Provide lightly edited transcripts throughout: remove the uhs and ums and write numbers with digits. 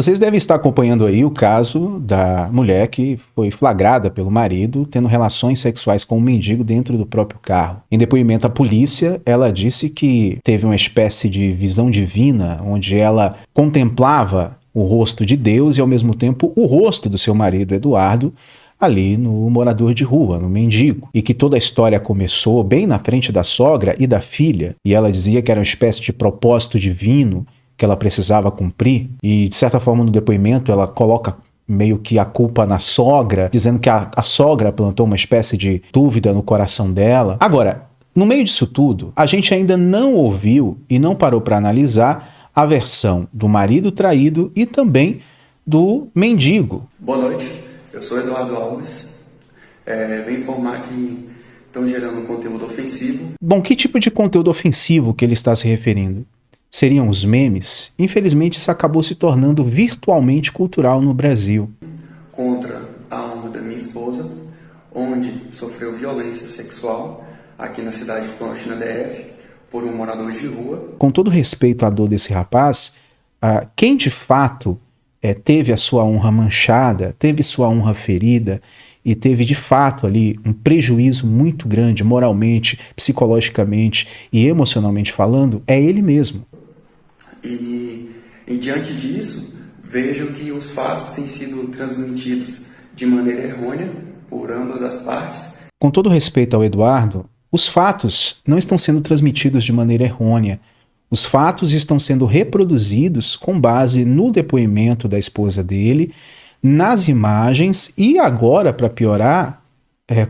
Vocês devem estar acompanhando aí o caso da mulher que foi flagrada pelo marido tendo relações sexuais com um mendigo dentro do próprio carro. Em depoimento à polícia, ela disse que teve uma espécie de visão divina, onde ela contemplava o rosto de Deus e, ao mesmo tempo, o rosto do seu marido, Eduardo, ali no morador de rua, no mendigo. E que toda a história começou bem na frente da sogra e da filha, e ela dizia que era uma espécie de propósito divino que ela precisava cumprir, e de certa forma no depoimento ela coloca meio que a culpa na sogra, dizendo que a sogra plantou uma espécie de dúvida no coração dela. Agora, no meio disso tudo, a gente ainda não ouviu e não parou para analisar a versão do marido traído e também do mendigo. Boa noite, eu sou Eduardo Alves, venho informar que estão gerando conteúdo ofensivo. Bom, que tipo de conteúdo ofensivo que ele está se referindo? Seriam os memes? Infelizmente, isso acabou se tornando virtualmente cultural no Brasil. Contra a honra da minha esposa, onde sofreu violência sexual aqui na cidade de Planaltina DF por um morador de rua. Com todo respeito à dor desse rapaz, quem de fato teve a sua honra manchada, teve sua honra ferida e teve de fato ali um prejuízo muito grande moralmente, psicologicamente e emocionalmente falando, é ele mesmo. E diante disso, vejo que os fatos têm sido transmitidos de maneira errônea por ambas as partes. Com todo respeito ao Eduardo, os fatos não estão sendo transmitidos de maneira errônea. Os fatos estão sendo reproduzidos com base no depoimento da esposa dele, nas imagens e agora, para piorar,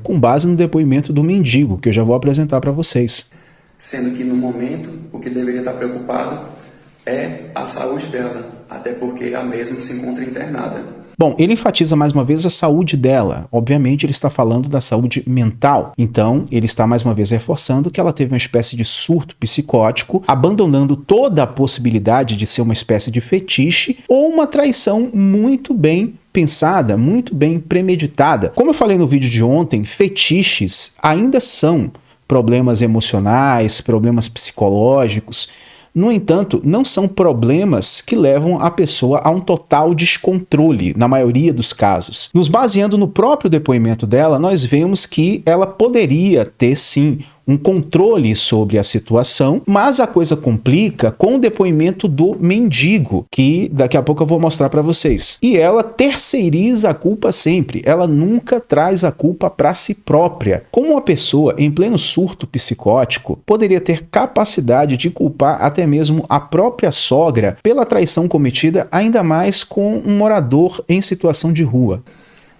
com base no depoimento do mendigo, que eu já vou apresentar para vocês. Sendo que no momento o que deveria estar preocupado é a saúde dela, até porque a mesma se encontra internada. Bom, ele enfatiza mais uma vez a saúde dela. Obviamente ele está falando da saúde mental. Então ele está mais uma vez reforçando que ela teve uma espécie de surto psicótico, abandonando toda a possibilidade de ser uma espécie de fetiche ou uma traição muito bem pensada, muito bem premeditada. Como eu falei no vídeo de ontem, fetiches ainda são problemas emocionais, problemas psicológicos. No entanto, não são problemas que levam a pessoa a um total descontrole, na maioria dos casos. Nos baseando no próprio depoimento dela, nós vemos que ela poderia ter, sim, um controle sobre a situação, mas a coisa complica com o depoimento do mendigo, que daqui a pouco eu vou mostrar para vocês. E ela terceiriza a culpa sempre, ela nunca traz a culpa para si própria. Como uma pessoa em pleno surto psicótico poderia ter capacidade de culpar até mesmo a própria sogra pela traição cometida, ainda mais com um morador em situação de rua?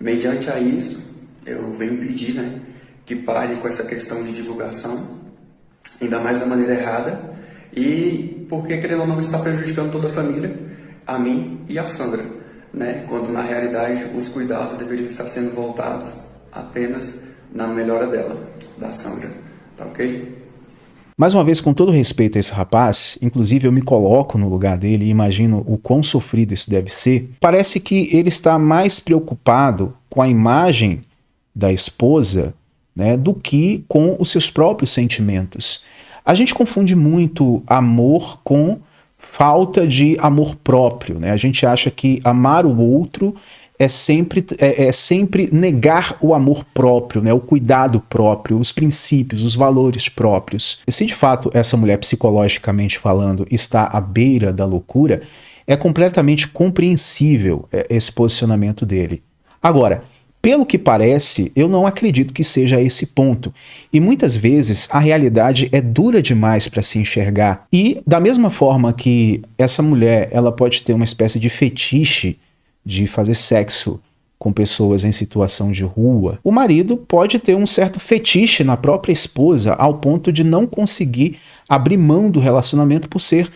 Mediante a isso, eu venho pedir, que pare com essa questão de divulgação, ainda mais da maneira errada, e porque, querendo ou não, está prejudicando toda a família, a mim e a Sandra, quando na realidade os cuidados deveriam estar sendo voltados apenas na melhora dela, da Sandra, tá ok? Mais uma vez, com todo respeito a esse rapaz, inclusive eu me coloco no lugar dele e imagino o quão sofrido isso deve ser, parece que ele está mais preocupado com a imagem da esposa, do que com os seus próprios sentimentos. A gente confunde muito amor com falta de amor próprio. A gente acha que amar o outro é sempre negar o amor próprio, o cuidado próprio, os princípios, os valores próprios. E se de fato essa mulher, psicologicamente falando, está à beira da loucura, é completamente compreensível esse posicionamento dele. Agora, pelo que parece, eu não acredito que seja esse ponto. E muitas vezes a realidade é dura demais para se enxergar. E da mesma forma que essa mulher ela pode ter uma espécie de fetiche de fazer sexo com pessoas em situação de rua, o marido pode ter um certo fetiche na própria esposa ao ponto de não conseguir abrir mão do relacionamento por ser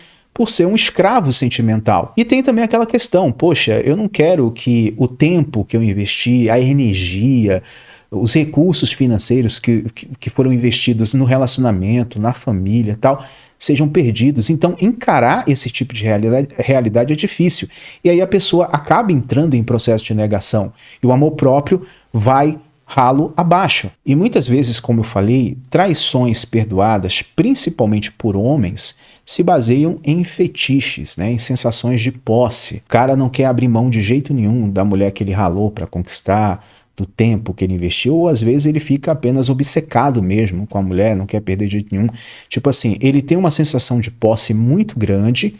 um escravo sentimental. E tem também aquela questão, poxa, eu não quero que o tempo que eu investi, a energia, os recursos financeiros que foram investidos no relacionamento, na família e tal, sejam perdidos. Então, encarar esse tipo de realidade é difícil. E aí a pessoa acaba entrando em processo de negação. E o amor próprio vai ralo abaixo. E muitas vezes, como eu falei, traições perdoadas, principalmente por homens, se baseiam em fetiches, né? Em sensações de posse. O cara não quer abrir mão de jeito nenhum da mulher que ele ralou para conquistar, do tempo que ele investiu, ou às vezes ele fica apenas obcecado mesmo com a mulher, não quer perder de jeito nenhum. Tipo assim, ele tem uma sensação de posse muito grande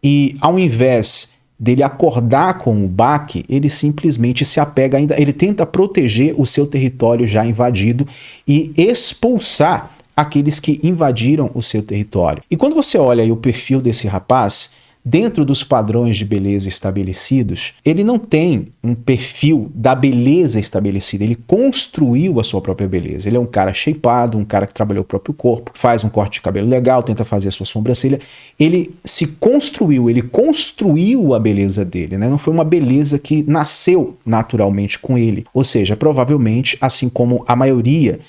e ao invés dele acordar com o baque, ele simplesmente se apega ainda, ele tenta proteger o seu território já invadido e expulsar aqueles que invadiram o seu território. E quando você olha aí o perfil desse rapaz, dentro dos padrões de beleza estabelecidos, ele não tem um perfil da beleza estabelecida, ele construiu a sua própria beleza. Ele é um cara shapeado, um cara que trabalhou o próprio corpo, faz um corte de cabelo legal, tenta fazer a sua sobrancelha. Ele se construiu, ele construiu a beleza dele, né? Não foi uma beleza que nasceu naturalmente com ele. Ou seja, provavelmente, assim como a maioria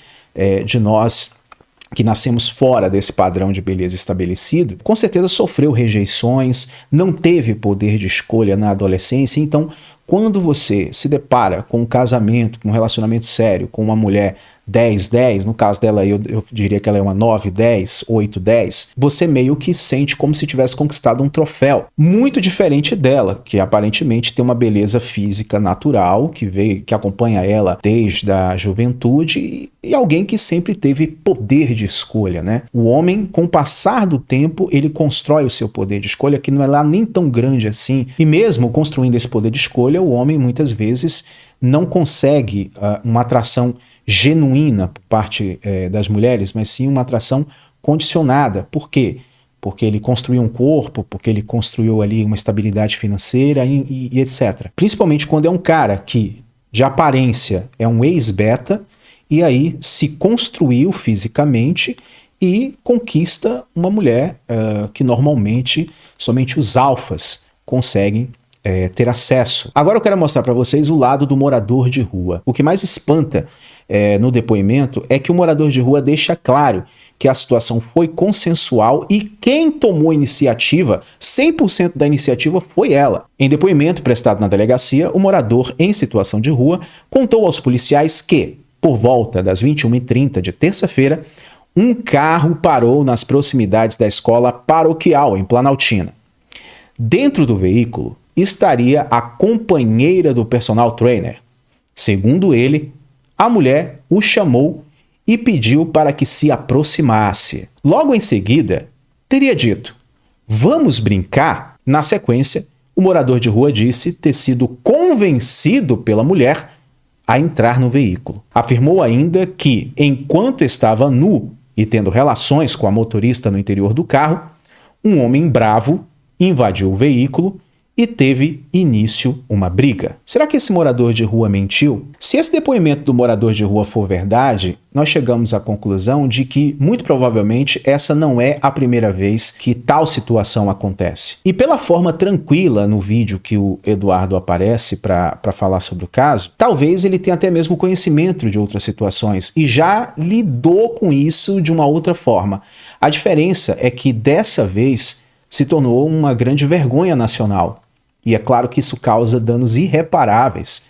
de nós que nascemos fora desse padrão de beleza estabelecido, com certeza sofreu rejeições, não teve poder de escolha na adolescência. Então, quando você se depara com um casamento, com um relacionamento sério, com uma mulher 10-10, no caso dela eu diria que ela é uma 9-10, 8-10, você meio que sente como se tivesse conquistado um troféu. Muito diferente dela, que aparentemente tem uma beleza física natural, que acompanha ela desde a juventude, e alguém que sempre teve poder de escolha, né? O homem, com o passar do tempo, ele constrói o seu poder de escolha, que não é lá nem tão grande assim, e mesmo construindo esse poder de escolha, o homem muitas vezes não consegue uma atração genuína por parte das mulheres, mas sim uma atração condicionada. Por quê? Porque ele construiu um corpo, porque ele construiu ali uma estabilidade financeira e etc. Principalmente quando é um cara que, de aparência, é um ex-beta, e aí se construiu fisicamente e conquista uma mulher que normalmente somente os alfas conseguem ter acesso. Agora eu quero mostrar para vocês o lado do morador de rua. O que mais espanta no depoimento é que o morador de rua deixa claro que a situação foi consensual e quem tomou iniciativa, 100% da iniciativa foi ela. Em depoimento prestado na delegacia, o morador em situação de rua contou aos policiais que, por volta das 21h30 de terça-feira, um carro parou nas proximidades da escola paroquial em Planaltina. Dentro do veículo estaria a companheira do personal trainer. Segundo ele, a mulher o chamou e pediu para que se aproximasse. Logo em seguida, teria dito: "Vamos brincar?" Na sequência, o morador de rua disse ter sido convencido pela mulher a entrar no veículo. Afirmou ainda que, enquanto estava nu e tendo relações com a motorista no interior do carro, um homem bravo invadiu o veículo e teve início uma briga. Será que esse morador de rua mentiu? Se esse depoimento do morador de rua for verdade, nós chegamos à conclusão de que, muito provavelmente, essa não é a primeira vez que tal situação acontece. E pela forma tranquila no vídeo que o Eduardo aparece para falar sobre o caso, talvez ele tenha até mesmo conhecimento de outras situações e já lidou com isso de uma outra forma. A diferença é que, dessa vez, se tornou uma grande vergonha nacional. E é claro que isso causa danos irreparáveis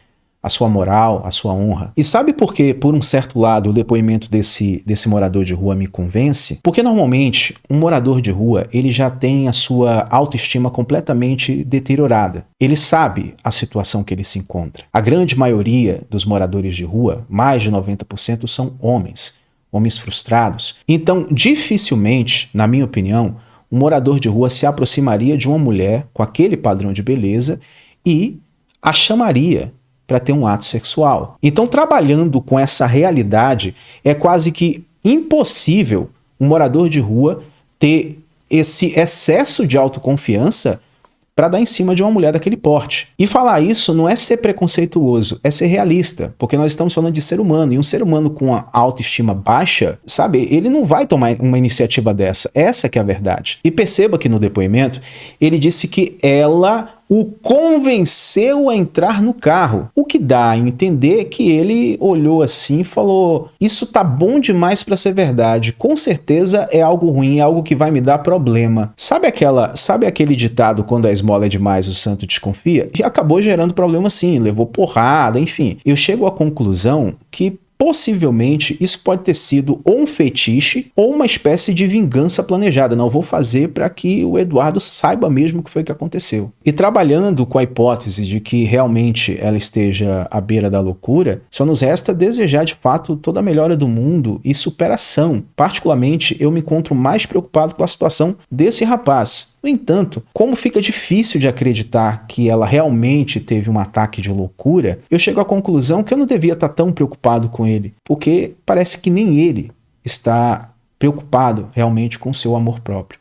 à sua moral, à sua honra. E sabe por que, por um certo lado, o depoimento desse morador de rua me convence? Porque normalmente um morador de rua ele já tem a sua autoestima completamente deteriorada. Ele sabe a situação que ele se encontra. A grande maioria dos moradores de rua, mais de 90%, são homens frustrados. Então, dificilmente, na minha opinião, um morador de rua se aproximaria de uma mulher com aquele padrão de beleza e a chamaria para ter um ato sexual. Então, trabalhando com essa realidade, é quase que impossível um morador de rua ter esse excesso de autoconfiança para dar em cima de uma mulher daquele porte. E falar isso não é ser preconceituoso, é ser realista, porque nós estamos falando de ser humano, e um ser humano com a autoestima baixa, sabe, ele não vai tomar uma iniciativa dessa, essa que é a verdade. E perceba que no depoimento, ele disse que ela o convenceu a entrar no carro, o que dá a entender que ele olhou assim e falou: isso tá bom demais para ser verdade, com certeza é algo ruim, é algo que vai me dar problema. Sabe aquele ditado, quando a esmola é demais o santo desconfia? E acabou gerando problema sim, levou porrada, enfim. Eu chego à conclusão que possivelmente isso pode ter sido ou um fetiche ou uma espécie de vingança planejada. Não vou fazer para que o Eduardo saiba mesmo o que foi que aconteceu. E trabalhando com a hipótese de que realmente ela esteja à beira da loucura, só nos resta desejar de fato toda a melhora do mundo e superação. Particularmente, eu me encontro mais preocupado com a situação desse rapaz. No entanto, como fica difícil de acreditar que ela realmente teve um ataque de loucura, eu chego à conclusão que eu não devia estar tão preocupado com ele, porque parece que nem ele está preocupado realmente com seu amor próprio.